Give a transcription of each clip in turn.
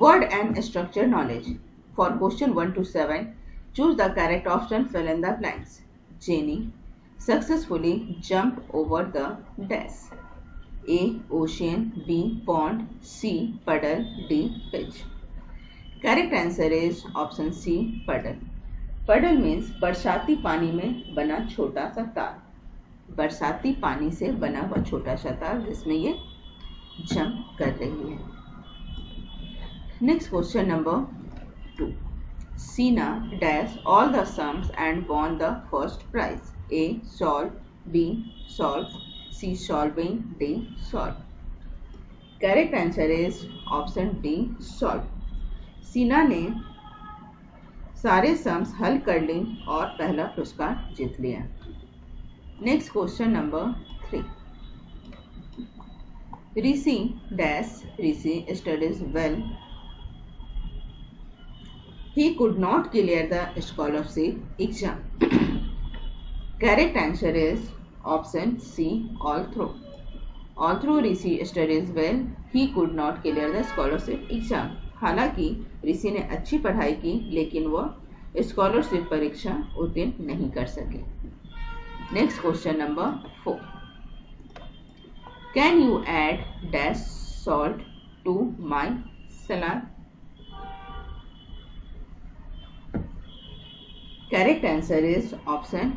Word and structure knowledge. For question 1 to 7, choose the correct option, fill in the blanks. Jenny successfully jumped over the dash. A. Ocean. B. Pond. C. Puddle. D. Pitch. Correct answer is option C. Puddle. Puddle means बरसाती पानी में बना छोटा सा ताल. बरसाती पानी से बना हुआ छोटा सा ताल जिसमें ये जंप कर रही है. Next question number 2. Sina dash all the sums and won the first prize. A. Solve. B. Solve. C. Solving. D. Solve. Correct answer is option D. Solve. सीना ने सारे सम्स हल कर ली और पहला पुरस्कार जीत लिया. Next question number 3. Rishi dash Rishi studies well. He could not clear the scholarship exam. Correct answer is option C. Although Rishi studies well he could not clear the scholarship exam. हालांकि ऋषि ने अच्छी पढ़ाई की लेकिन वह स्कॉलरशिप परीक्षा उत्तीर्ण नहीं कर सके. Next question number 4. Can you add dash salt to my salad. Correct answer is option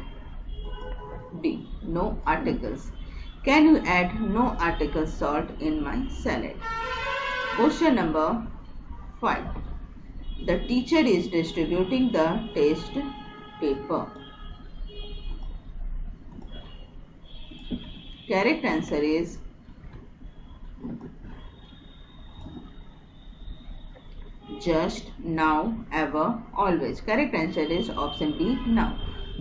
D. No articles. Can you add no article salt in my salad. Question number 5. The teacher is distributing the test paper. Correct answer is just, now, ever, always. Correct answer is option B. Now.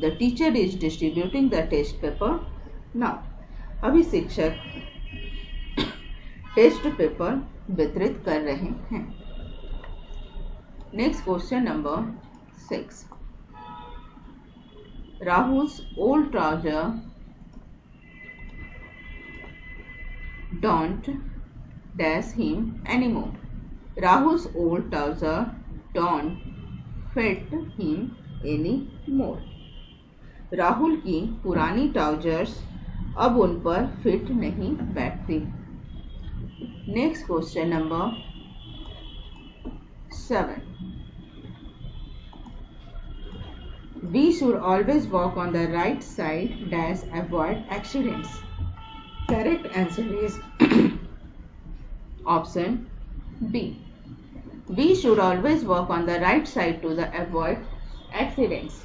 The teacher is distributing the test paper now. अभी शिक्षक test paper वितरित कर रहे हैं. Next question number 6. Rahul's old trouser don't dash him anymore. Rahul's old trouser don't fit him anymore. Rahul की पुरानी trousers अब उन पर फिट नहीं बैठती. Next question number 7. We should always walk on the right side dash avoid accidents. Correct answer is option B. We should always walk on the right side to the avoid accidents.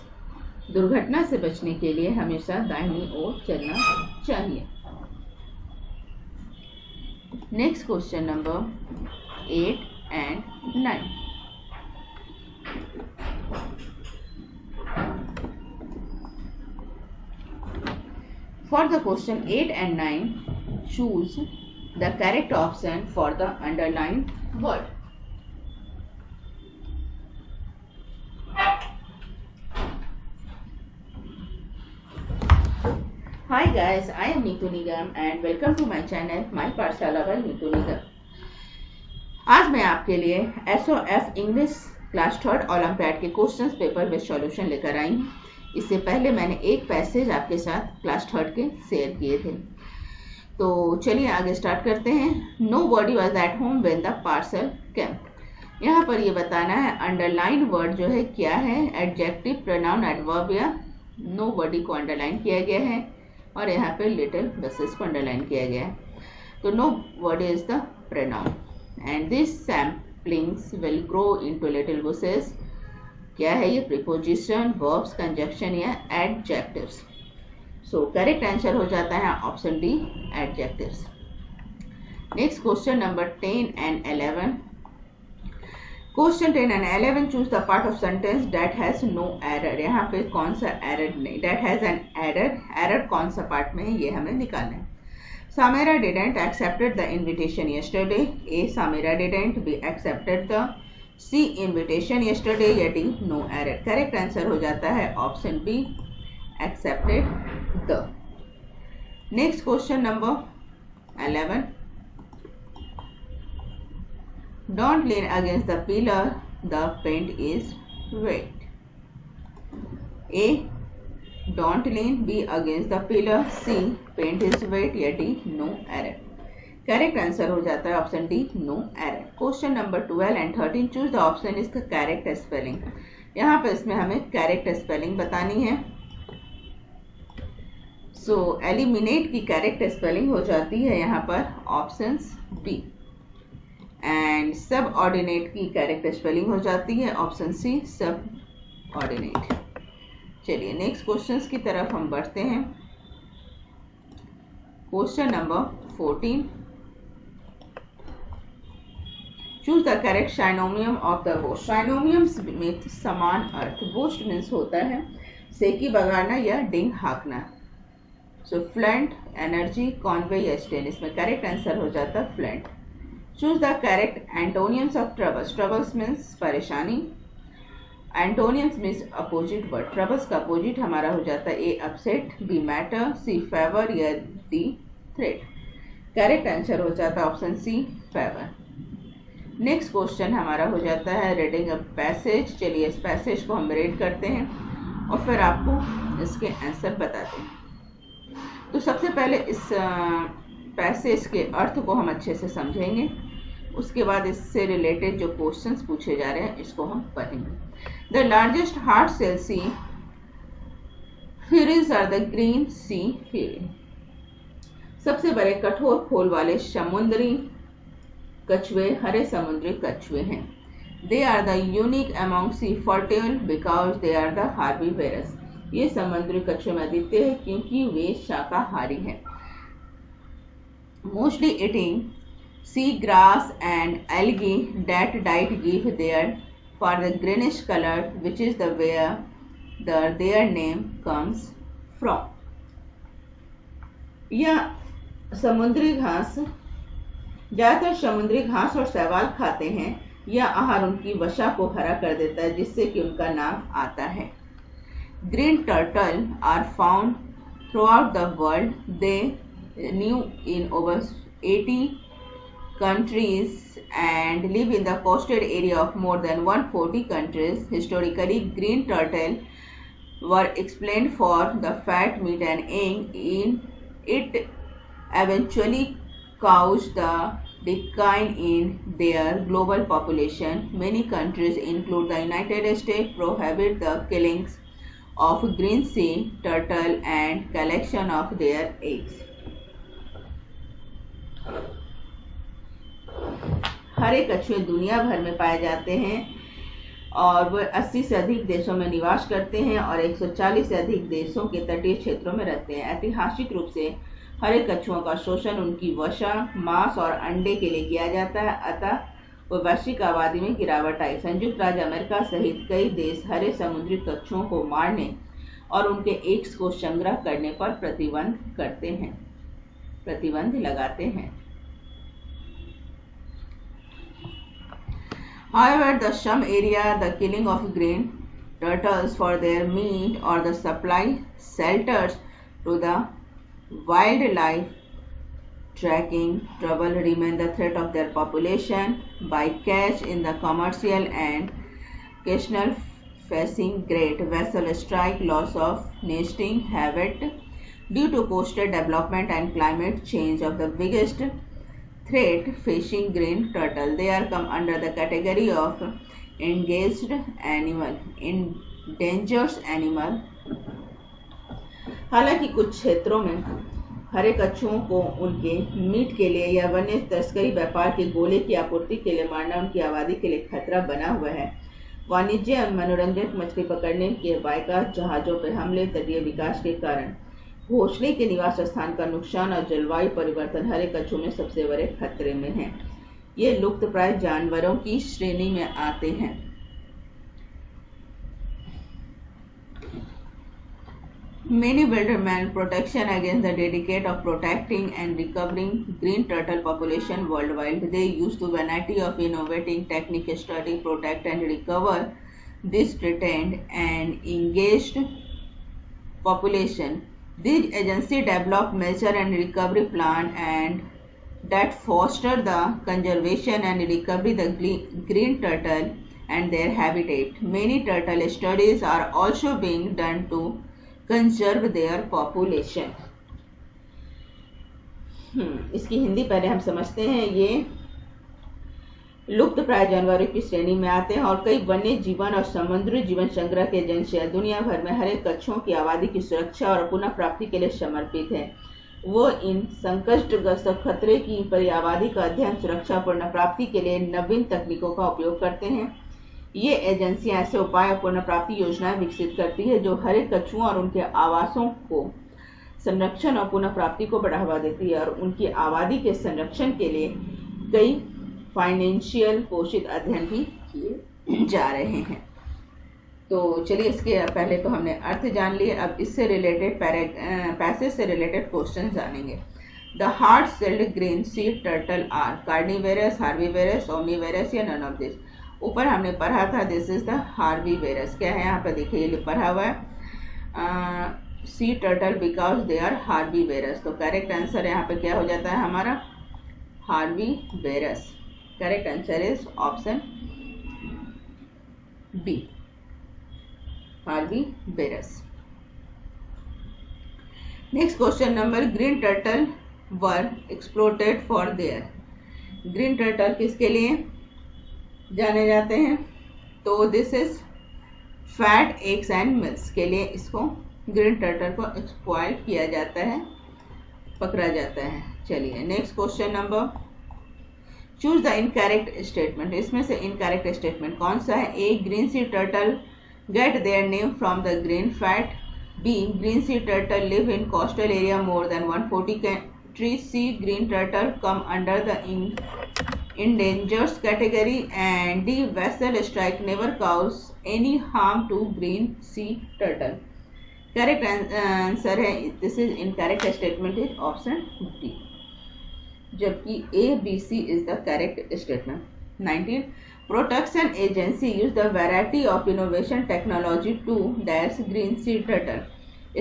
दुर्घटना से बचने के लिए हमेशा दाहिनी ओर चलना चाहिए. Next question number 8 and 9. For the question 8 and 9, choose the correct option for the underlined word. Hi guys, I am Neetu Nigam and welcome to my channel My Pathshala by Neetu Nigam. आज मैं आपके लिए SOF English class 3rd olympiad के questions paper with solution लेकर आई हूँ. इससे पहले मैंने एक पैसेज आपके साथ क्लास 3rd के शेयर किए थे. तो चलिए आगे स्टार्ट करते हैं. Nobody was at home when the parcel came. यहाँ पर ये बताना है अंडरलाइन वर्ड जो है क्या है. एडजेक्टिव, प्रोनाउन, एडवर्ब या नो बॉडी को अंडरलाइन किया गया है और यहाँ पे लिटिल बसेस को अंडरलाइन किया गया है. तो nobody is the pronoun and these samplings will grow into little bushes. क्या है ये? प्रीपोजिशन, वर्ब्स, कंजक्शन या एडजेक्टिव्स. सो करेक्ट आंसर हो जाता है option D, adjectives. Next question number 10 and 11. Question 10 and 11 choose the part of sentence that has no error. यहाँ पे कौन सा एरर नहीं, that has an error. Error कौन सा पार्ट में है ये हमें निकालना है. Samira didn't accepted the invitation yesterday. A. Samira didn't. B. accepted the. C. invitation yesterday. या D. no error. Correct answer हो जाता है option B. accepted the. Next question number 11. Don't lean against the pillar, the paint is wet. A. Don't lean, B. Against the pillar, C. Paint is wet, या D. No error. Correct answer हो जाता है option D, no error. Question number 12 and 13, choose the option is the correct spelling. यहाँ पर इसमें हमें correct spelling बतानी है. सो एलिमिनेट की करेक्ट स्पेलिंग हो जाती है यहाँ पर options B. And subordinate की करेक्ट स्पेलिंग हो जाती है ऑप्शन सी, सब ऑर्डिनेट. चलिए नेक्स्ट क्वेश्चंस की तरफ हम बढ़ते हैं. Question number 14, choose the correct synonym of the boast. Synonyms में समान अर्थ. बोस्ट मीन्स होता है सेकी बगाना या डिंग हाँकना. सो फ्लंट, एनर्जी, कॉन्वे या स्टेन. इसमें करेक्ट आंसर हो जाता है flaunt. Choose the correct antonyms of troubles. Troubles means परेशानी. Antonyms means opposite word. Troubles का अपोजिट हमारा हो जाता है A upset, B matter, C favour या डी थ्रेट. करेक्ट आंसर हो जाता है option C, favour. Next question हमारा हो जाता है रीडिंग अ पैसेज. चलिए इस पैसेज को हम रीड करते हैं और फिर आपको इसके आंसर बताते हैं. तो सबसे पहले इस पैसेज के अर्थ को हम अच्छे से समझेंगे. उसके बाद इससे रिलेटेड जो क्वेश्चंस पूछे जा रहे हैं इसको हम पढ़ेंगे. The largest hard shell sea फिरिस आर द ग्रीन सी फिरी. सबसे बड़े कठोर खोल वाले समुद्री कछुए हरे समुद्री कछुए हैं. They are the unique among sea fertile because they are the herbivorous. ये समुद्री कछुए में दिखते हैं क्योंकि वे शाकाहारी हैं. Mostly eating sea grass and algae that diet give their for the greenish colour which is the where their name comes from. यह समुद्री घास ज्यादातर समुद्री घास और शैवाल खाते हैं. यह आहार उनकी वसा को हरा कर देता है जिससे कि उनका नाम आता है. Green turtle are found throughout the world. They new in over 80 countries and live in the coastal area of more than 140 countries. Historically, green turtle were explained for the fat meat and egg in it eventually caused the decline in their global population. Many countries, including the United States, prohibit the killings of green sea turtle and collection of their eggs. हरे कछुए दुनिया भर में पाए जाते हैं और वह 80 से अधिक देशों में निवास करते हैं और 140 से अधिक देशों के तटीय क्षेत्रों में रहते हैं. ऐतिहासिक रूप से हरे कछुओं का शोषण उनकी वसा, मांस और अंडे के लिए किया जाता है. अतः वह वैश्विक आबादी में गिरावट आई. संयुक्त राज्य अमेरिका सहित कई देश हरे समुद्री कछुओं को मारने और उनके एग्स को संग्रह करने पर प्रतिबंध लगाते हैं. However, the some area the killing of green turtles for their meat or the supply shelters to the wildlife tracking trouble remain the threat of their population by catch in the commercial and occasional facing great vessel strike, loss of nesting habitat due to coastal development and climate change of the biggest threat facing green turtle. They are come under the category of endangered animal. हालांकि कुछ क्षेत्रों में हरे कछुओं को उनके meet के लिए या वन्य तस्करी व्यापार के गोले की आपूर्ति के लिए मारना उनकी आबादी के लिए खतरा बना हुआ है. वाणिज्य और मनोरंजक मछली पकड़ने के बाइकाट जहाजों पर हमले, तटीय विकास के कारण घोंसले के निवास स्थान का नुकसान और जलवायु परिवर्तन हरे कछुओं में सबसे बड़े खतरे में हैं. ये लुप्तप्राय जानवरों की श्रेणी में आते हैं. Many buildermen protection against the dedicate of protecting and recovering green turtle population worldwide. They use the vanity of innovating technique study, protect and recover this threatened and engaged population. These agencies develop measure and recovery plan and that foster the conservation and recovery the green turtle and their habitat. Many turtle studies are also being done to conserve their population. इसकी हिंदी पहले हम समझते हैं। ये लुप्त प्राय जानवरों की श्रेणी में आते हैं और कई वन्य जीवन और समुद्री जीवन संग्रह के एजेंसियां दुनिया भर में हरे कच्छों की आबादी की सुरक्षा और पुनः प्राप्ति के लिए समर्पित है। वो इन संकटग्रस्त खतरे की परिआबादी का अध्ययन, सुरक्षा, पुनः प्राप्ति के लिए नवीन तकनीकों का उपयोग करते हैं। ये एजेंसियां ऐसे उपाय और पुनः प्राप्ति योजनाएं विकसित करती है जो हरे कछुओं और उनके आवासों को संरक्षण और पुनः प्राप्ति को बढ़ावा देती है और उनकी आबादी के संरक्षण के लिए कई फाइनेंशियल पोषित अध्ययन भी किए जा रहे हैं। तो चलिए, इसके पहले तो हमने अर्थ जान लिए, अब इससे रिलेटेड पैसेज से रिलेटेड क्वेश्चन जानेंगे। The hard shelled green sea turtle are carnivorous, herbivorous, omnivorous या नन ऑफ दिस। ऊपर हमने पढ़ा था दिस इज द हार्बीवेरस। क्या है यहाँ पर देखिए, ये पढ़ा हुआ है sea turtle because they are herbivorous. तो करेक्ट आंसर यहाँ पे क्या हो जाता है हमारा, herbivorous. Correct answer is option B, herbivorous. Next question number, green turtle were exploited for their. Green turtle किसके लिए जाने जाते हैं? तो this is fat, eggs and milk के लिए इसको ग्रीन टर्टल को एक्सप्लॉइट किया जाता है, पकड़ा जाता है। चलिए next question number, choose the incorrect statement. इसमें से इनकरेक्ट स्टेटमेंट कौन सा है? A, green sea turtle get their name from the green fat. B, green sea turtle live in coastal area more than 140 countries. C, green turtle come under the endangered category. And D, vessel strike never cause any harm to green sea turtle. Correct answer है, this is incorrect statement is option D. जबकि A, B, C is the correct statement. 19. Protection Agency use the variety of innovation technology to dash green sea turtle.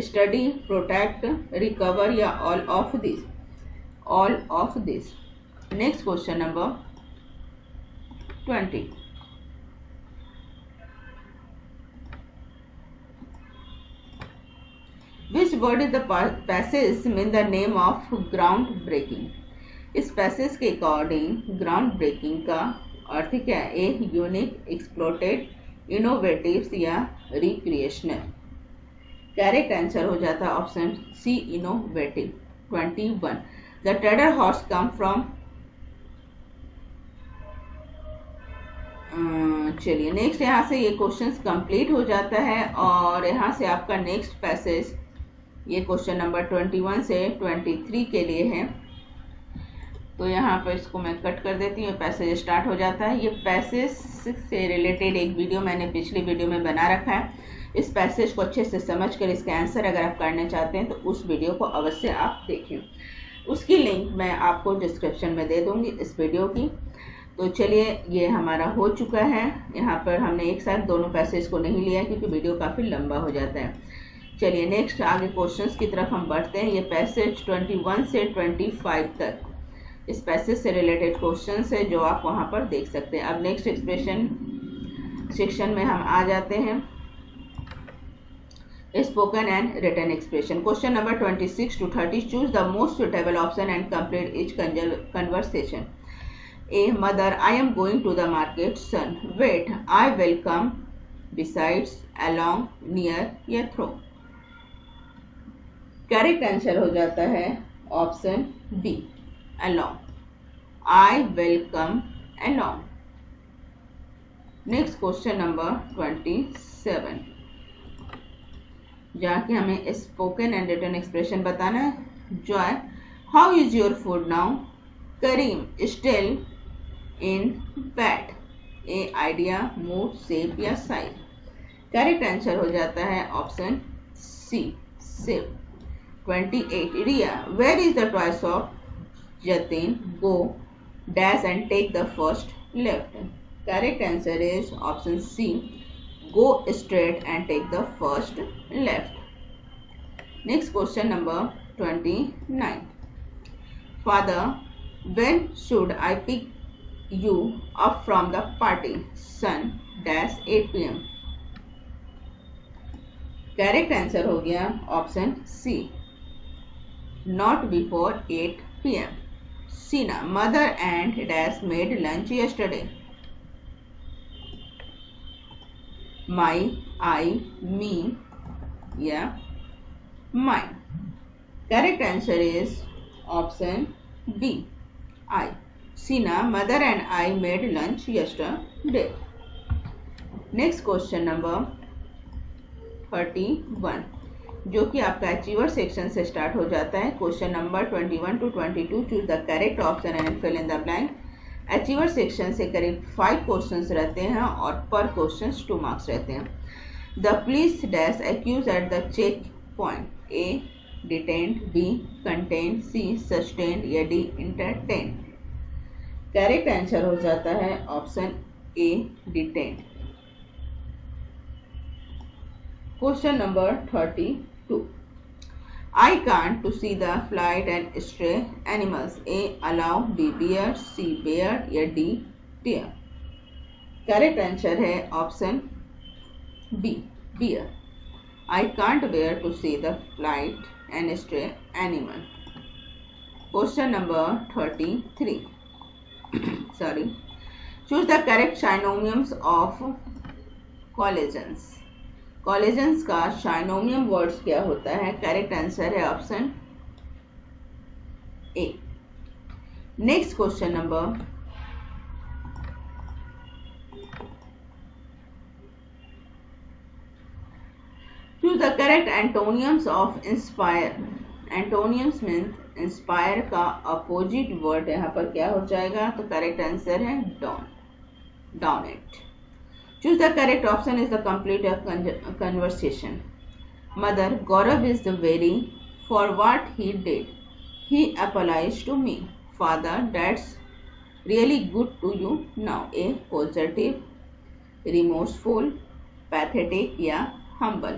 Study, protect, recover या all of this? All of this. Next question number 20. Which word is the passage in the name of ground breaking? इस passage के according ground breaking का अर्थ क्या है? A, unique, exploited, innovative या recreational. Correct answer हो जाता है option C, innovative. 21. The tender horse come from. चलिए नेक्स्ट, यहाँ से ये क्वेश्चंस कंप्लीट हो जाता है और यहाँ से आपका नेक्स्ट पैसेज ये क्वेश्चन नंबर 21 से 23 के लिए है। तो यहाँ पर इसको मैं कट कर देती हूँ, पैसेज स्टार्ट हो जाता है। ये पैसेज से रिलेटेड एक वीडियो मैंने पिछली वीडियो में बना रखा है। इस पैसेज को अच्छे से समझकर इसके आंसर अगर आप करना चाहते हैं तो उस वीडियो को अवश्य आप देखें। उसकी लिंक मैं आपको डिस्क्रिप्शन में दे दूंगी इस वीडियो की। तो चलिए, ये हमारा हो चुका है। यहाँ पर हमने एक साथ दोनों पैसेज को नहीं लिया क्योंकि वीडियो काफ़ी लंबा हो जाता है। चलिए नेक्स्ट आगे क्वेश्चंस की तरफ हम बढ़ते हैं। ये पैसेज 21 से 25 तक इस पैसेज से रिलेटेड क्वेश्चंस है जो आप वहां पर देख सकते हैं। अब नेक्स्ट एक्सप्रेशन सेक्शन में हम आ जाते हैं, spoken and written expression. Question number 26 to 30, choose the most suitable option and complete each conversation. A, mother, I am going to the market. Son, wait, I will come. Besides, along, near या through. Correct answer हो जाता है option B, along. I will come along. Next question number 27. जाके हमें spoken and written expression बताना है। Joy, how is your food now? Karim, still in bed. A, idea, mood, shape या size. Correct answer हो जाता है option C, shape. 28. Riya, where is the toy shop? Jatin, go, dash and take the first left. Correct answer is option C, go straight and take the first left. Next question number 29. Father, When should I pick you up from the party? Sun dash 8 p.m. Correct answer हो गया option C, not before 8 p.m. Seena, mother and dash made lunch yesterday. My, I, me या mine. Correct answer is option B, I. Seena, mother and I made lunch yesterday. Next question number 31 जो कि आपका achiever section से start हो जाता है. Question number 21 to 22 choose the correct option and fill in the blank. Achiever section से करीब 5 questions रहते हैं और पर क्वेश्चन 2 मार्क्स रहते हैं. The police dash accused at the check point. A detained, B contain, C sustained या D entertain. Correct answer हो जाता है option A detained. Question number 32. I can't to see the flight and stray animals. A. Allow, B. Bear, C. Bear या D. Deer. Correct answer है option B. Bear. I can't bear to see the flight and stray animal. Question number 33. Sorry. Choose the correct synonyms of collagens. कॉलेजेंस का साइनोमियम words क्या होता है? Correct answer है option A. Next question number 2 the correct antonyms of inspire. एंटोनियम्स means inspire का opposite word यहाँ पर क्या हो जाएगा? तो करेक्ट आंसर है don, डॉनेट. Choose the correct option is the complete conversation. Mother, Gaurav is very for what he did. He apologized to me. Father, that's really good to you now. A. Positive, remorseful, pathetic या humble.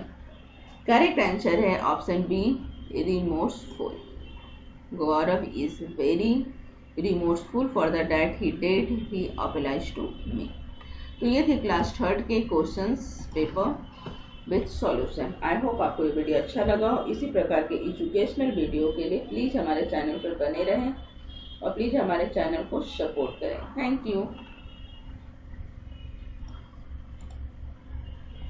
Correct answer है option B, remorseful. Gaurav is very remorseful for the that he did. He apologized to me. तो ये थे class 3rd के questions paper with solution. I hope आपको ये video अच्छा लगा हो. इसी प्रकार के एजुकेशनल वीडियो के लिए प्लीज़ हमारे चैनल पर बने रहें और प्लीज़ हमारे चैनल को सपोर्ट करें. Thank you.